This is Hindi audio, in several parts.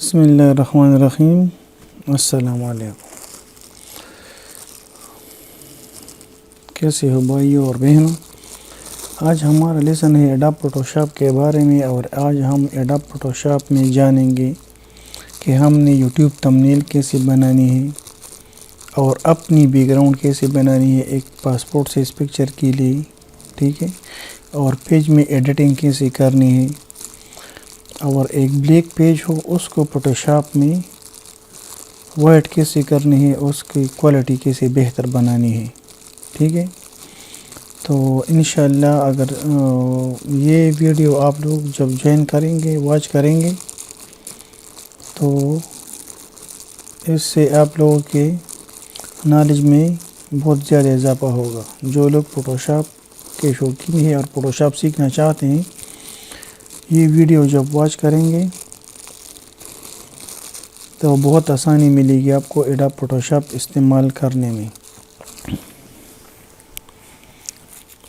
बिस्मिल्लाहिर्रहमानिर्रहीम। अस्सलाम वालेकुम। कैसे हो भाइयों और बहनों। आज हमारा लेसन है एडोब फोटोशॉप के बारे में और आज हम एडोब फोटोशॉप में जानेंगे कि हमने यूट्यूब थंबनेल कैसे बनानी है और अपनी बैकग्राउंड कैसे बनानी है एक पासपोर्ट साइज़ पिक्चर के लिए, ठीक है। और पेज में एडिटिंग कैसे करनी है और एक ब्लैक पेज हो उसको फोटोशॉप में वाइट कैसे करनी है, उसकी क्वालिटी कैसे बेहतर बनानी है, ठीक है। तो इंशाल्लाह अगर ये वीडियो आप लोग जब ज्वाइन करेंगे, वॉच करेंगे, तो इससे आप लोगों के नॉलेज में बहुत ज़्यादा इजाफा होगा। जो लोग फ़ोटोशॉप के शौकीन हैं और फ़ोटोशॉप सीखना चाहते हैं, ये वीडियो जब वॉच करेंगे तो बहुत आसानी मिलेगी आपको एडोब फोटोशॉप इस्तेमाल करने में।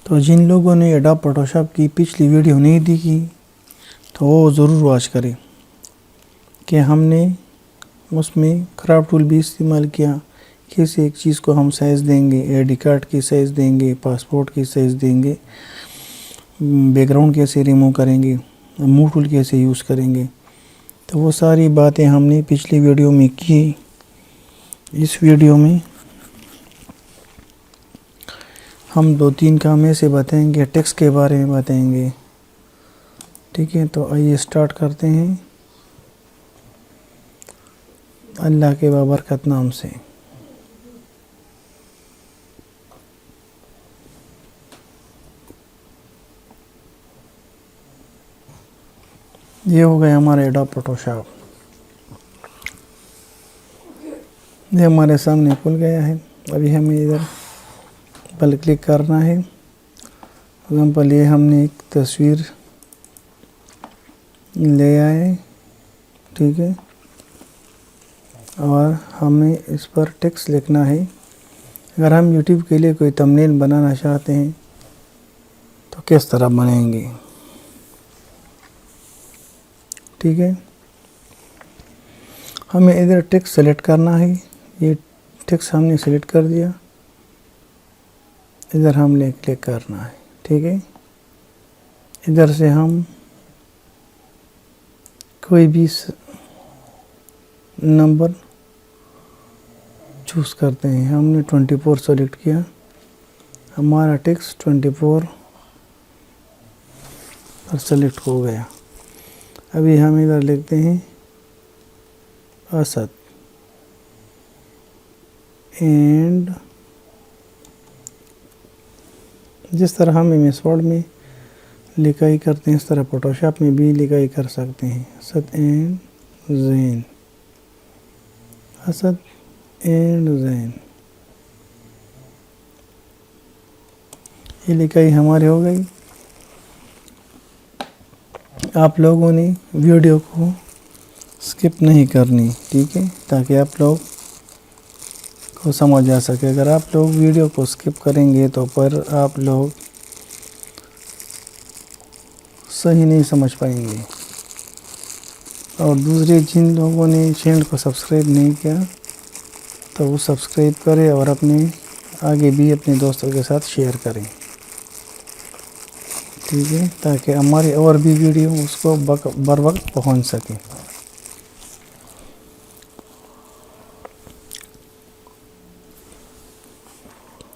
तो जिन लोगों ने एडोब फोटोशॉप की पिछली वीडियो नहीं देखी तो वो ज़रूर वॉच करें कि हमने उसमें क्रॉप टूल भी इस्तेमाल किया, कैसे एक चीज़ को हम साइज़ देंगे, आईडी कार्ड की साइज़ देंगे, पासपोर्ट की साइज़ देंगे, बैकग्राउंड कैसे रिमूव करेंगे, मूव टूल कैसे यूज़ करेंगे। तो वो सारी बातें हमने पिछली वीडियो में की। इस वीडियो में हम 2-3 काम ऐसे बताएंगे, टेक्स्ट के बारे में बताएंगे, ठीक है। तो आइए स्टार्ट करते हैं अल्लाह के बाबरकत नाम से। ये हो गया हमारा एडोब फोटोशॉप। ये हमारे सामने खुल गया है। अभी हमें इधर पर क्लिक करना है। एग्जाम्पल ये हमने एक तस्वीर ले आए, ठीक है, और हमें इस पर टेक्स्ट लिखना है। अगर हम यूट्यूब के लिए कोई थंबनेल बनाना चाहते हैं तो किस तरह बनाएंगे, ठीक है। हमें इधर टेक्स्ट सेलेक्ट करना है। ये टेक्स्ट हमने सेलेक्ट कर दिया, इधर हमने क्लिक करना है, ठीक है। इधर से हम कोई भी नंबर चूज़ करते हैं। हमने 24 सेलेक्ट किया, हमारा टेक्स्ट 24 पर सेलेक्ट हो गया। अभी हम इधर लिखते हैं असद एंड जिस तरह हम एमएस वर्ड में लिखाई करते हैं इस तरह फोटोशॉप में भी लिखाई कर सकते हैं। असद एंड जैन, असद एंड जैन, ये लिखाई हमारी हो गई। आप लोगों ने वीडियो को स्किप नहीं करनी, ठीक है, ताकि आप लोग को समझ आ सके। अगर आप लोग वीडियो को स्किप करेंगे तो पर आप लोग सही नहीं समझ पाएंगे। और दूसरे जिन लोगों ने चैनल को सब्सक्राइब नहीं किया तो वो सब्सक्राइब करें और अपने आगे भी अपने दोस्तों के साथ शेयर करें, ठीक है, ताकि हमारी और भी वीडियो उसको बर वक्त पहुँच सके।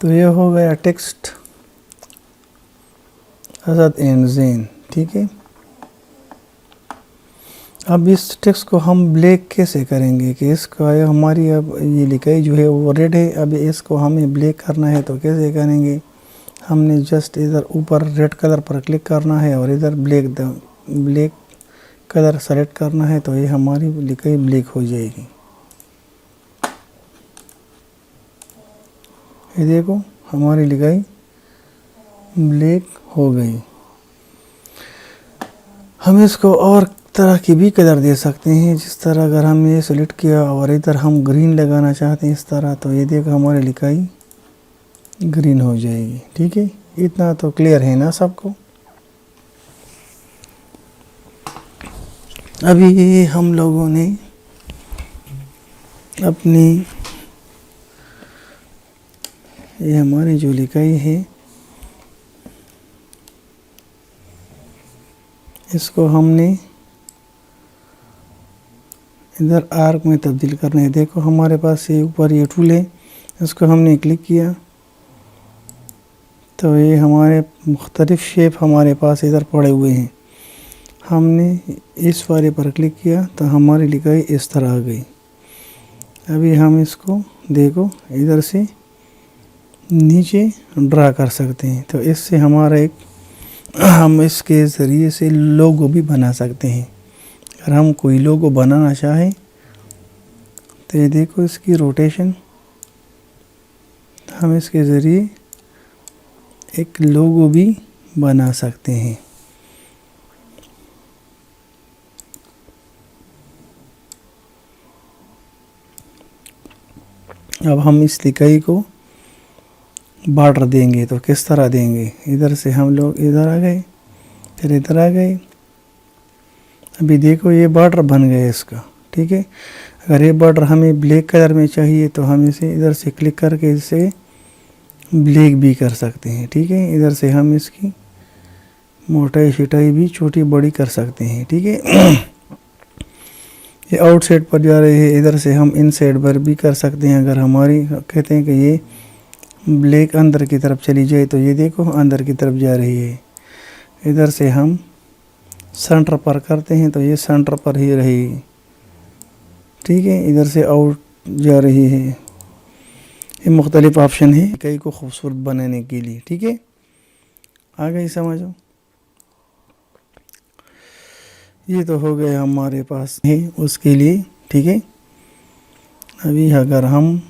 तो ये हो गया टेक्स्ट असद एंड जैन, ठीक है। अब इस टेक्स्ट को हम ब्लैक कैसे करेंगे कि इसका हमारी अब ये लिखाई जो है वो रेड है, अब इसको हमें ब्लैक करना है तो कैसे करेंगे। हमने जस्ट इधर ऊपर रेड कलर पर क्लिक करना है और इधर ब्लैक कलर सेलेक्ट करना है, तो ये हमारी लिखाई ब्लैक हो जाएगी। ये देखो हमारी लिखाई ब्लैक हो गई। हम इसको और तरह की भी कलर दे सकते हैं, जिस तरह अगर हमने ये सेलेक्ट किया और इधर हम ग्रीन लगाना चाहते हैं इस तरह, तो ये देखो हमारी लिखाई ग्रीन हो जाएगी, ठीक है। इतना तो क्लियर है ना सबको। अभी हम लोगों ने अपनी ये हमारी जो लिखाई है इसको हमने इधर आर्क में तब्दील करना है। देखो हमारे पास ये ऊपर ये टूल है, इसको हमने क्लिक किया तो ये हमारे मुख्तलिफ शेप हमारे पास इधर पड़े हुए हैं। हमने इस वाले पर क्लिक किया तो हमारी लिखाई इस तरह आ गई। अभी हम इसको देखो इधर से नीचे ड्रा कर सकते हैं। तो इससे हमारा एक हम इसके ज़रिए से लोगो भी बना सकते हैं। अगर हम कोई लोगो बनाना चाहें तो ये देखो इसकी रोटेशन, हम इसके ज़रिए एक लोगो भी बना सकते हैं। अब हम इस लिखाई को बॉर्डर देंगे तो किस तरह देंगे, इधर से हम लोग इधर आ गए, फिर इधर आ गए। अभी देखो ये बॉर्डर बन गया इसका, ठीक है। अगर ये बॉर्डर हमें ब्लैक कलर में चाहिए तो हम इसे इधर से क्लिक करके इसे ब्लैक भी कर सकते हैं, ठीक है। इधर से हम इसकी मोटाई छिटाई भी छोटी बड़ी कर सकते हैं, ठीक है। ये आउट साइड पर जा रही है, इधर से हम इन साइड पर भी कर सकते हैं। अगर हमारी कहते हैं कि ये ब्लैक अंदर की तरफ चली जाए तो ये देखो अंदर की तरफ जा रही है। इधर से हम सेंटर पर करते हैं तो ये सेंटर पर ही रहेगी, ठीक है। इधर से आउट जा रही है। ये मुख्तलिफ ऑप्शन है कई को खूबसूरत बनाने के लिए, ठीक है। आ गई समझो। ये तो हो गया हमारे पास है उसके लिए, ठीक है। अभी अगर हम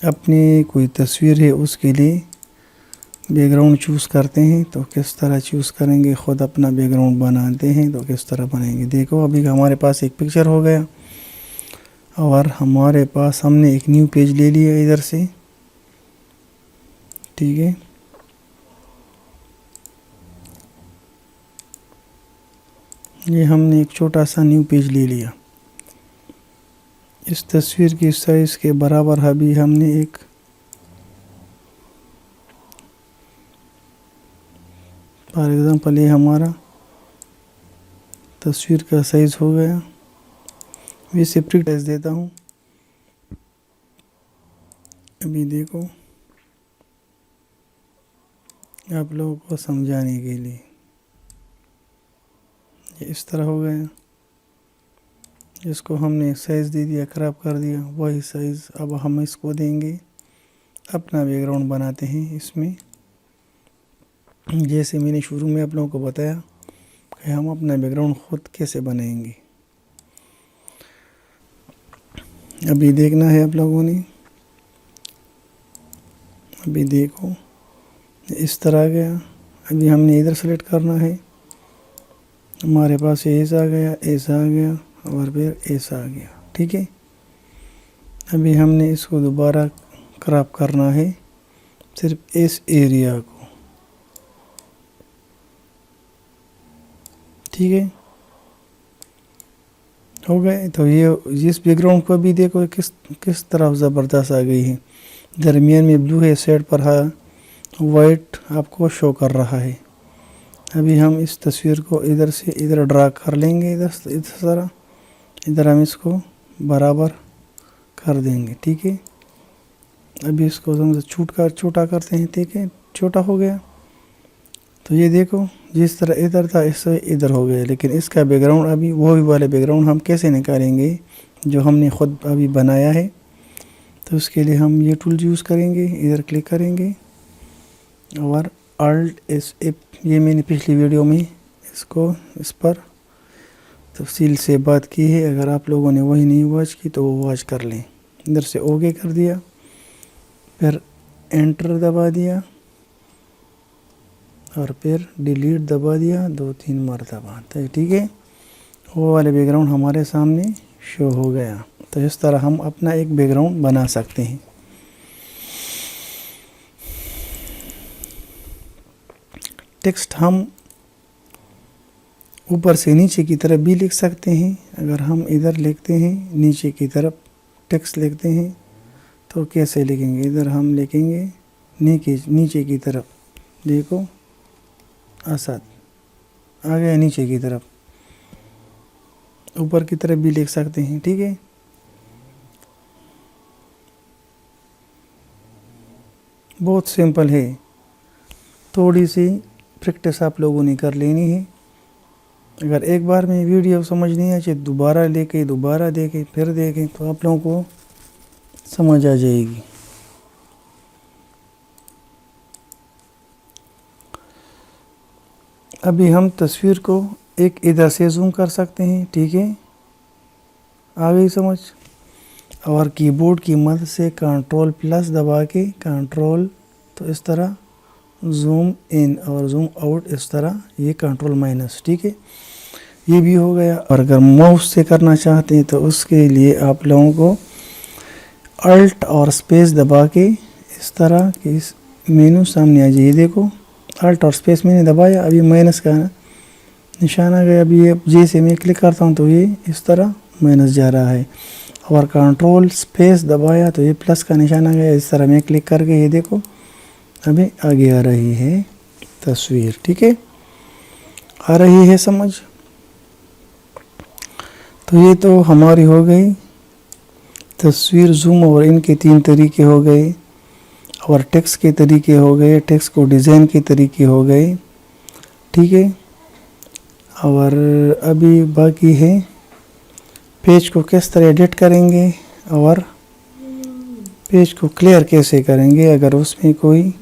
अपनी कोई तस्वीर है उसके लिए बैकग्राउंड चूज़ करते हैं तो किस तरह चूज़ करेंगे, ख़ुद अपना बैकग्राउंड बनाते हैं तो किस तरह बनाएंगे। देखो अभी हमारे पास एक पिक्चर हो गया और हमारे पास हमने एक न्यू पेज ले लिया इधर से, ठीक है। ये हमने एक छोटा सा न्यू पेज ले लिया। इस तस्वीर की साइज़ के बराबर अभी हमने एक फॉर एग्ज़ाम्पल ये हमारा तस्वीर का साइज़ हो गया। मैं सेपरेट साइज़ देता हूँ। अभी देखो आप लोगों को समझाने के लिए ये इस तरह हो गया। इसको हमने साइज़ दे दिया, क्रॉप कर दिया, वही साइज़ अब हम इसको देंगे। अपना बैकग्राउंड बनाते हैं इसमें। जैसे मैंने शुरू में आप लोगों को बताया कि हम अपना बैकग्राउंड खुद कैसे बनाएंगे। अभी देखना है आप लोगों ने। अभी देखो इस तरह गया। अभी हमने इधर सेलेक्ट करना है। हमारे पास ऐसा आ गया, ऐसा आ गया और फिर ऐसा आ गया, ठीक है। अभी हमने इसको दोबारा क्रॉप करना है सिर्फ इस एरिया को, ठीक है। हो गए। तो ये इस बैकग्राउंड को भी देखो किस तरफ ज़बरदस्त आ गई है। दरमियान में ब्लू है, साइड पर है वाइट आपको शो कर रहा है। अभी हम इस तस्वीर को इधर से इधर ड्रा कर लेंगे, इधर सारा इधर हम इसको बराबर कर देंगे, ठीक है। अभी इसको हम छोटा करते हैं, ठीक है। छोटा हो गया तो ये देखो जिस तरह इधर था इससे इधर हो गया। लेकिन इसका बैकग्राउंड अभी वो वाले बैकग्राउंड हम कैसे निकालेंगे जो हमने ख़ुद अभी बनाया है। तो उसके लिए हम ये टूल यूज़ करेंगे, इधर क्लिक करेंगे और Alt S ये मैंने पिछली वीडियो में इसको इस पर तफसील से बात की है। अगर आप लोगों ने वही नहीं वॉच की तो वो वॉच कर लें। इधर से ओके कर दिया, फिर एंटर दबा दिया और फिर डिलीट दबा दिया 2-3 मरतबा, तो ठीक है। वो वाले बैकग्राउंड हमारे सामने शो हो गया। तो इस तरह हम अपना एक बैकग्राउंड बना सकते हैं। टेक्स्ट हम ऊपर से नीचे की तरफ भी लिख सकते हैं। अगर हम इधर लिखते हैं नीचे की तरफ टेक्स्ट लिखते हैं तो कैसे लिखेंगे, इधर हम लिखेंगे नीचे की तरफ, देखो असद आ गया नीचे की तरफ, ऊपर की तरफ भी लिख सकते हैं, ठीक है। बहुत सिंपल है, थोड़ी सी प्रैक्टिस आप लोगों ने कर लेनी है। अगर एक बार में वीडियो समझ नहीं आए दोबारा लेके दोबारा देखें फिर देखें तो आप लोगों को समझ आ जाएगी। अभी हम तस्वीर को एक इधर से जूम कर सकते हैं, ठीक है, आ गई समझ। और कीबोर्ड की मदद से कंट्रोल प्लस दबा के कंट्रोल तो इस तरह जूम इन और जूम आउट इस तरह, ये कंट्रोल माइनस, ठीक है, ये भी हो गया। और अगर माउस से करना चाहते हैं तो उसके लिए आप लोगों को अल्ट और स्पेस दबा के इस तरह कि इस मेनू सामने आ जाइए, देखो अल्ट और स्पेस मैंने दबाया, अभी माइनस का निशान आ गया। अभी ये जैसे मैं क्लिक करता हूँ तो ये इस तरह माइनस जा रहा है, और कंट्रोल स्पेस दबाया तो ये प्लस का निशान आ गया। इस तरह मैं क्लिक करके ये देखो अभी आगे आ रही है तस्वीर, ठीक है, आ रही है समझ। तो ये तो हमारी हो गई तस्वीर जूम और इनके 3 तरीके हो गए, और टेक्स्ट के तरीके हो गए, टेक्स्ट को डिज़ाइन के तरीके हो गए, ठीक है। और अभी बाकी है पेज को किस तरह एडिट करेंगे और पेज को क्लियर कैसे करेंगे। अगर उसमें कोई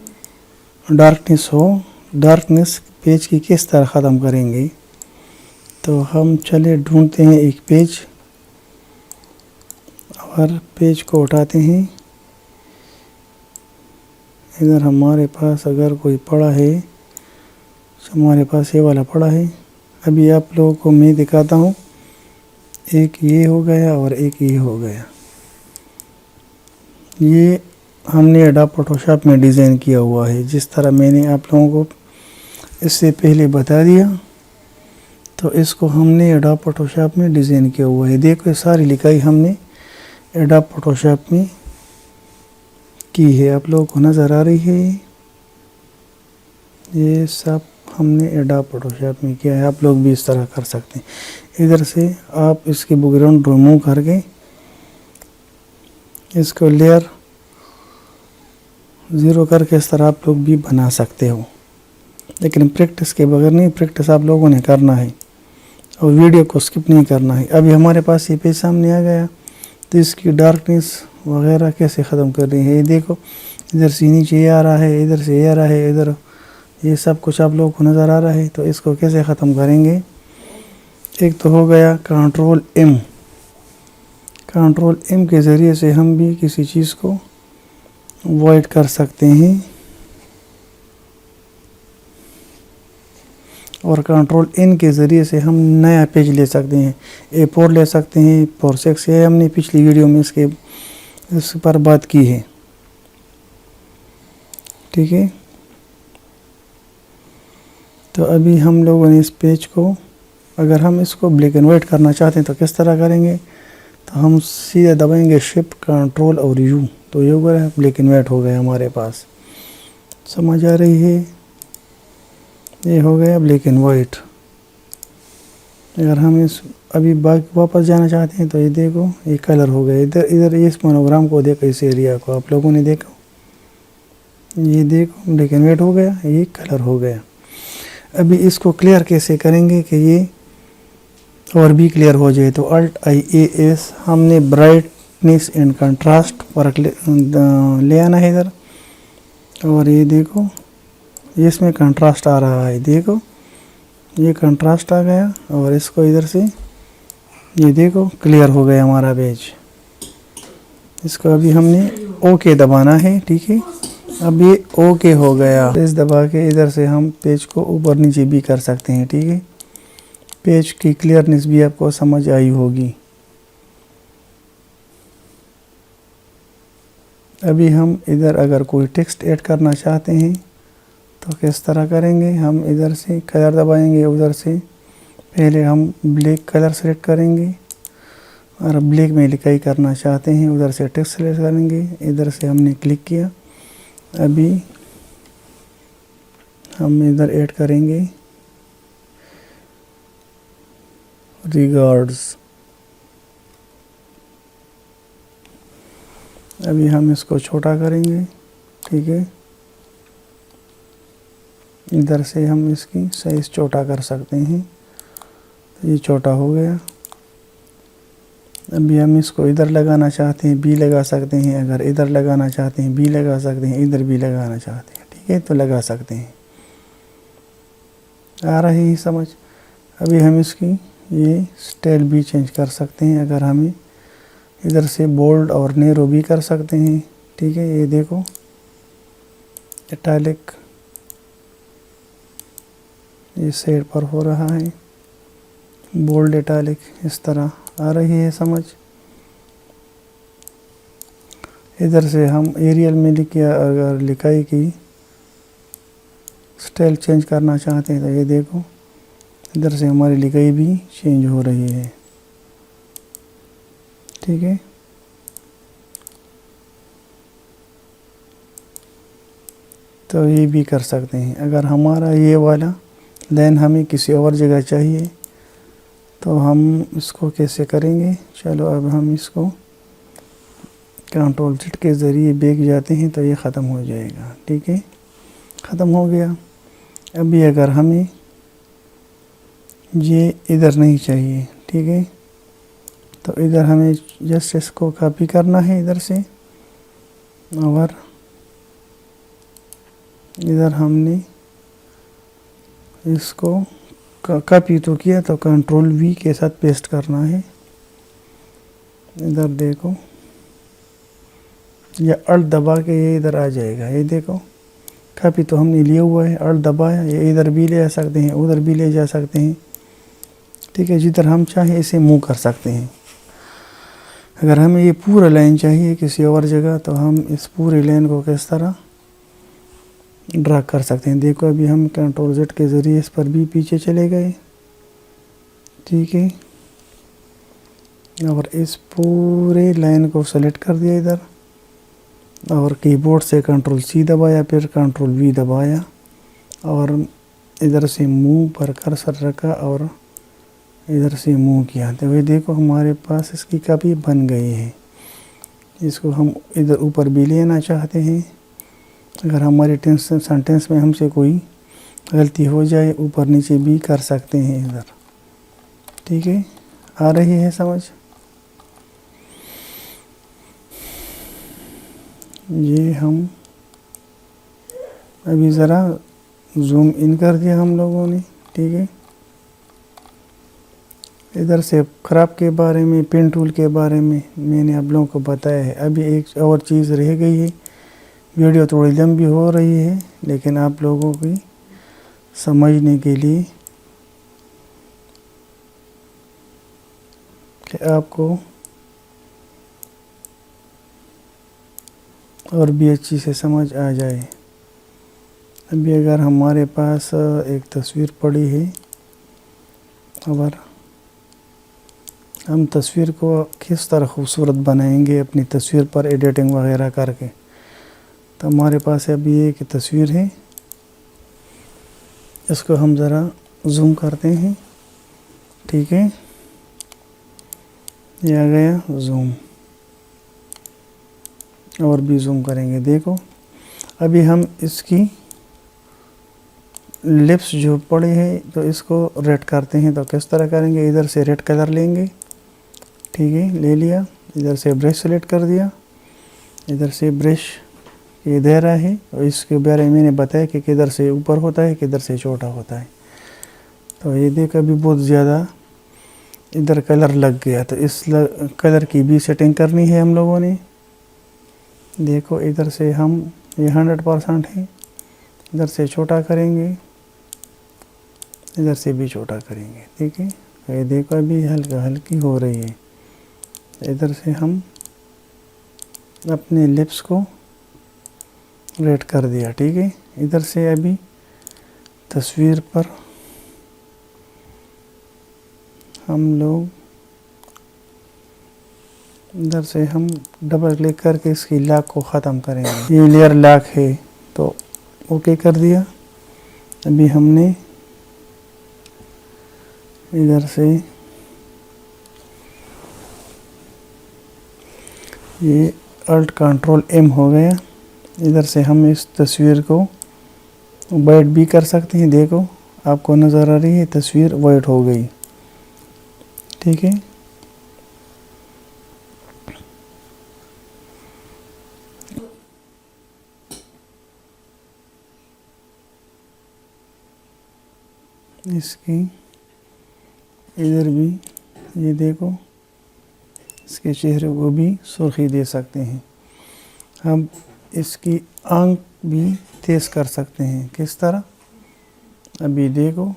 डार्कनेस हो, डार्कनेस पेज की किस तरह ख़त्म करेंगे। तो हम चले ढूंढते हैं एक पेज और पेज को उठाते हैं। इधर हमारे पास अगर कोई पड़ा है, हमारे पास ये वाला पड़ा है। अभी आप लोगों को मैं दिखाता हूँ, एक ये हो गया और एक ये हो गया। ये हमने एडोब फोटोशॉप में डिज़ाइन किया हुआ है, जिस तरह मैंने आप लोगों को इससे पहले बता दिया। तो इसको हमने एडोब फोटोशॉप में डिज़ाइन किया हुआ है। देखो सारी लिखाई हमने एडोब फोटोशॉप में की है, आप लोगों को नज़र आ रही है। ये सब हमने एडोब फोटोशॉप में किया है, आप लोग भी इस तरह कर सकते हैं। इधर से आप इसके बैकग्राउंड रिमूव करके इसको लेयर 0 करके इस तरह आप लोग भी बना सकते हो, लेकिन प्रैक्टिस के बगैर नहीं, प्रैक्टिस आप लोगों ने करना है और वीडियो को स्किप नहीं करना है। अभी हमारे पास ये पेज सामने आ गया, तो इसकी डार्कनेस वगैरह कैसे ख़त्म कर रही है। ये देखो इधर से नीचे ये आ रहा है, इधर से ये आ रहा है, इधर ये सब कुछ आप लोगों को नज़र आ रहा है। तो इसको कैसे ख़त्म करेंगे। एक तो हो गया कंट्रोल एम, कंट्रोल एम के ज़रिए से हम भी किसी चीज़ को वॉइड कर सकते हैं, और कंट्रोल एन के ज़रिए से हम नया पेज ले सकते हैं, A4 ले सकते हैं, A4 ये हमने पिछली वीडियो में इस पर बात की है, ठीक है। तो अभी हम लोगों ने इस पेज को, अगर हम इसको ब्लैक एंड वाइट करना चाहते हैं तो किस तरह करेंगे। तो हम सीधे दबाएंगे शिफ्ट कंट्रोल और यू, तो ये हो गया ब्लैक एंड वाइट हो गया हमारे पास, समझ आ रही है। ये हो गया ब्लैक एंड वाइट। अगर हम इस अभी वापस जाना चाहते हैं तो ये देखो ये कलर हो गया। इधर इस मोनोग्राम को देखो, इस एरिया को आप लोगों ने देखो, ये देखो ब्लैक एंड वाइट हो गया, ये कलर हो गया। अभी इसको क्लियर कैसे करेंगे कि ये और भी क्लियर हो जाए। तो अल्ट IAS हमने ब्राइटनेस एंड कंट्रास्ट फर्क ले आना है इधर, और ये देखो इसमें कंट्रास्ट आ रहा है, देखो ये कंट्रास्ट आ गया, और इसको इधर से ये देखो क्लियर हो गया हमारा पेज। इसको अभी हमने ओके दबाना है, ठीक है। अब ये ओके हो गया। पेज दबा के इधर से हम पेज को ऊपर नीचे भी कर सकते हैं, ठीक है। पेज की क्लियरनेस भी आपको समझ आई होगी। अभी हम इधर अगर कोई टेक्स्ट ऐड करना चाहते हैं तो किस तरह करेंगे। हम इधर से कलर दबाएंगे, उधर से पहले हम ब्लैक कलर सेलेक्ट करेंगे और ब्लैक में लिखाई करना चाहते हैं, उधर से टेक्स्ट सेलेक्ट करेंगे, इधर से हमने क्लिक किया। अभी हम इधर ऐड करेंगे रिगार्ड्स। अभी हम इसको छोटा करेंगे, ठीक है। इधर से हम इसकी साइज़ छोटा कर सकते हैं, तो ये छोटा हो गया। अभी हम इसको इधर लगाना चाहते हैं, बी लगा सकते हैं, अगर इधर लगाना चाहते हैं बी लगा सकते हैं, इधर भी लगाना चाहते हैं, ठीक है, तो लगा सकते हैं। आ रही है समझ। अभी हम इसकी ये स्टाइल भी चेंज कर सकते हैं, अगर हमें इधर से बोल्ड और नैरो भी कर सकते हैं, ठीक है। ये देखो इटैलिक इस साइड पर हो रहा है, बोल्ड इटैलिक इस तरह आ रही है समझ। इधर से हम एरियल में लिखिए, अगर लिखाई की स्टाइल चेंज करना चाहते हैं तो ये देखो इधर से हमारी लिखाई भी चेंज हो रही है, ठीक है। तो ये भी कर सकते हैं। अगर हमारा ये वाला लाइन हमें किसी और जगह चाहिए तो हम इसको कैसे करेंगे। चलो अब हम इसको कंट्रोल Z के ज़रिए बैक जाते हैं तो ये ख़त्म हो जाएगा, ठीक है, ख़त्म हो गया। अभी अगर हमें ये इधर नहीं चाहिए, ठीक है, तो इधर हमें जस्ट इसको कॉपी करना है इधर से, और इधर हमने इसको कॉपी तो किया तो कंट्रोल V के साथ पेस्ट करना है। इधर देखो या अल्ट दबा के ये इधर आ जाएगा, ये देखो कॉपी तो हमने लिया हुआ है, अल्ट दबाया, ये इधर भी ले जा सकते हैं, उधर भी ले जा सकते हैं, ठीक है। जिधर हम चाहें इसे मूव कर सकते हैं। अगर हमें ये पूरा लाइन चाहिए किसी और जगह तो हम इस पूरे लाइन को किस तरह ड्रैग कर सकते हैं। देखो अभी हम कंट्रोल Z के ज़रिए इस पर भी पीछे चले गए, ठीक है, और इस पूरे लाइन को सेलेक्ट कर दिया इधर, और कीबोर्ड से कंट्रोल C दबाया, फिर कंट्रोल V दबाया और इधर से मूव पर कर्सर रखा और इधर से मूव किया, तो ये देखो हमारे पास इसकी कॉपी बन गई है। इसको हम इधर ऊपर भी लेना चाहते हैं, अगर हमारे सेंटेंस में हमसे कोई गलती हो जाए ऊपर नीचे भी कर सकते हैं इधर, ठीक है। आ रही है समझ। ये हम अभी ज़रा जूम इन कर दिया हम लोगों ने, ठीक है। इधर से क्रॉप के बारे में, पेन टूल के बारे में मैंने आप लोगों को बताया है। अभी एक और चीज़ रह गई है, वीडियो थोड़ी लंबी हो रही है लेकिन आप लोगों की समझने के लिए कि आपको और भी अच्छी से समझ आ जाए। अभी अगर हमारे पास एक तस्वीर पड़ी है और हम तस्वीर को किस तरह खूबसूरत बनाएंगे अपनी तस्वीर पर एडिटिंग वगैरह करके, तो हमारे पास अभी एक तस्वीर है, इसको हम ज़रा जूम करते हैं, ठीक है, ये आ गया जूम, और भी जूम करेंगे। देखो अभी हम इसकी लिप्स जो पड़े हैं तो इसको रेड करते हैं, तो किस तरह करेंगे, इधर से रेड कलर लेंगे, ठीक है, ले लिया, इधर से ब्रश सेलेक्ट कर दिया, इधर से ब्रश ये दे रहा है, और इसके बारे में मैंने बताया कि किधर से ऊपर होता है किधर से छोटा होता है। तो ये देख अभी बहुत ज़्यादा इधर कलर लग गया, तो इस कलर की भी सेटिंग करनी है हम लोगों ने। देखो इधर से हम ये 100% है, इधर से छोटा करेंगे, इधर से भी छोटा करेंगे, ठीक है। ये देखो अभी हल्का हल्की हो रही है। इधर से हम अपने लिप्स को रेड कर दिया, ठीक है। इधर से अभी तस्वीर पर हम लोग इधर से हम डबल क्लिक करके इसकी लॉक को ख़त्म करेंगे। ये लेयर लॉक है तो ओके कर दिया। अभी हमने इधर से ये अल्ट कंट्रोल एम हो गया। इधर से हम इस तस्वीर को वाइट भी कर सकते हैं। देखो आपको नज़र आ रही है तस्वीर वाइट हो गई। ठीक है, इसकी इधर भी ये देखो, इसके चेहरे को भी सुर्खी दे सकते हैं। हम इसकी आंख भी तेज़ कर सकते हैं। किस तरह? अभी देखो,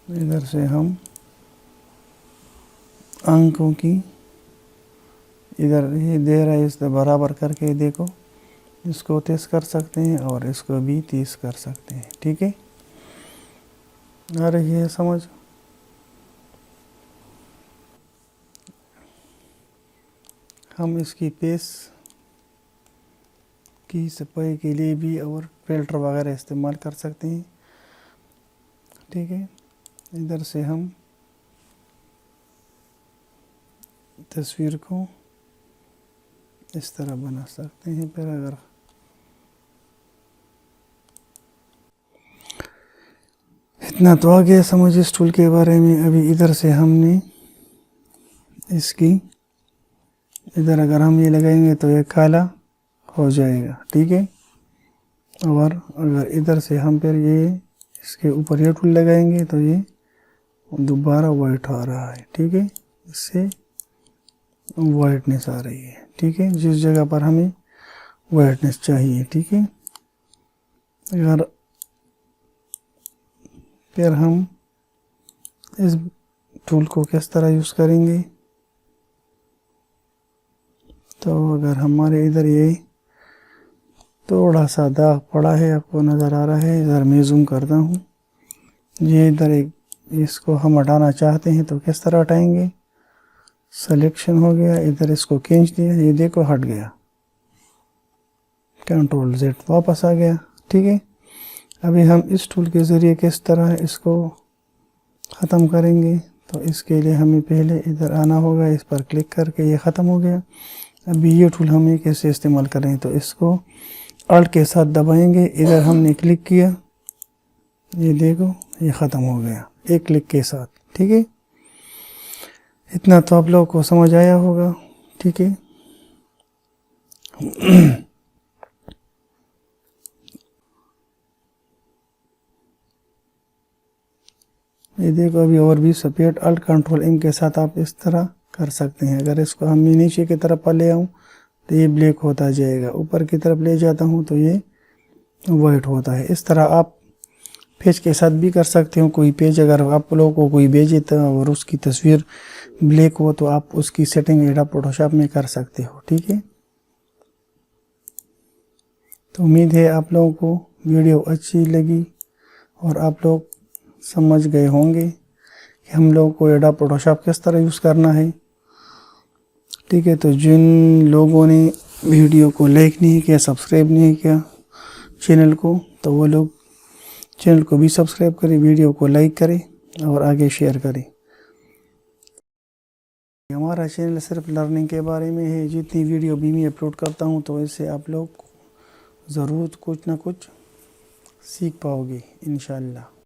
इधर से हम आंखों की इधर ये दे रहा है, इस बराबर करके देखो, इसको तेज़ कर सकते हैं और इसको भी तेज़ कर सकते हैं। ठीक है, आ रही है समझ? हम इसकी पेस की सफाई के लिए भी और फिल्टर वगैरह इस्तेमाल कर सकते हैं। ठीक है, इधर से हम तस्वीर को इस तरह बना सकते हैं। फिर अगर इतना तो आ गया समझ इस टूल के बारे में। अभी इधर से हमने इसकी इधर अगर हम ये लगाएंगे तो ये काला हो जाएगा। ठीक है, और अगर इधर से हम फिर ये इसके ऊपर ये टूल लगाएंगे तो ये दोबारा वाइट आ रहा है। ठीक है, इससे वाइटनेस आ रही है। ठीक है, जिस जगह पर हमें वाइटनेस चाहिए। ठीक है, अगर फिर हम इस टूल को किस तरह यूज़ करेंगे, तो अगर हमारे इधर ये थोड़ा सा दाग पड़ा है, आपको नज़र आ रहा है, इधर मैं जूम करता हूँ, ये इधर एक इसको हम हटाना चाहते हैं तो किस तरह हटाएंगे? सिलेक्शन हो गया, इधर इसको खींच दिया, ये देखो हट गया, कंट्रोल Z वापस आ गया। ठीक है, अभी हम इस टूल के ज़रिए किस तरह इसको ख़त्म करेंगे, तो इसके लिए हमें पहले इधर आना होगा, इस पर क्लिक करके ये ख़त्म हो गया। अभी ये टूल हमें कैसे इस्तेमाल करें, तो इसको अल्ट के साथ दबाएंगे, इधर हमने क्लिक किया, ये देखो ये ख़त्म हो गया एक क्लिक के साथ। ठीक है, इतना तो आप लोगों को समझ आया होगा। ठीक है, ये देखो अभी और भी सफ़ेद अल्ट कंट्रोल एम के साथ आप इस तरह कर सकते हैं। अगर इसको हम नीचे की तरफ ले आऊँ तो ये ब्लैक होता जाएगा, ऊपर की तरफ ले जाता हूँ तो ये वाइट होता है। इस तरह आप पेज के साथ भी कर सकते हो। कोई पेज अगर आप लोगों को कोई भेजे तो और उसकी तस्वीर ब्लैक हो तो आप उसकी सेटिंग एडोब फोटोशॉप में कर सकते हो। ठीक है, तो उम्मीद है आप लोगों को वीडियो अच्छी लगी और आप लोग समझ गए होंगे कि हम लोगों को एडोब फोटोशॉप किस तरह यूज़ करना है। ठीक है, तो जिन लोगों ने वीडियो को लाइक नहीं किया, सब्सक्राइब नहीं किया चैनल को, तो वो लोग चैनल को भी सब्सक्राइब करें, वीडियो को लाइक करें और आगे शेयर करें। हमारा चैनल सिर्फ लर्निंग के बारे में है। जितनी वीडियो भी मैं अपलोड करता हूँ तो इससे आप लोग ज़रूर कुछ ना कुछ सीख पाओगे इंशाअल्लाह।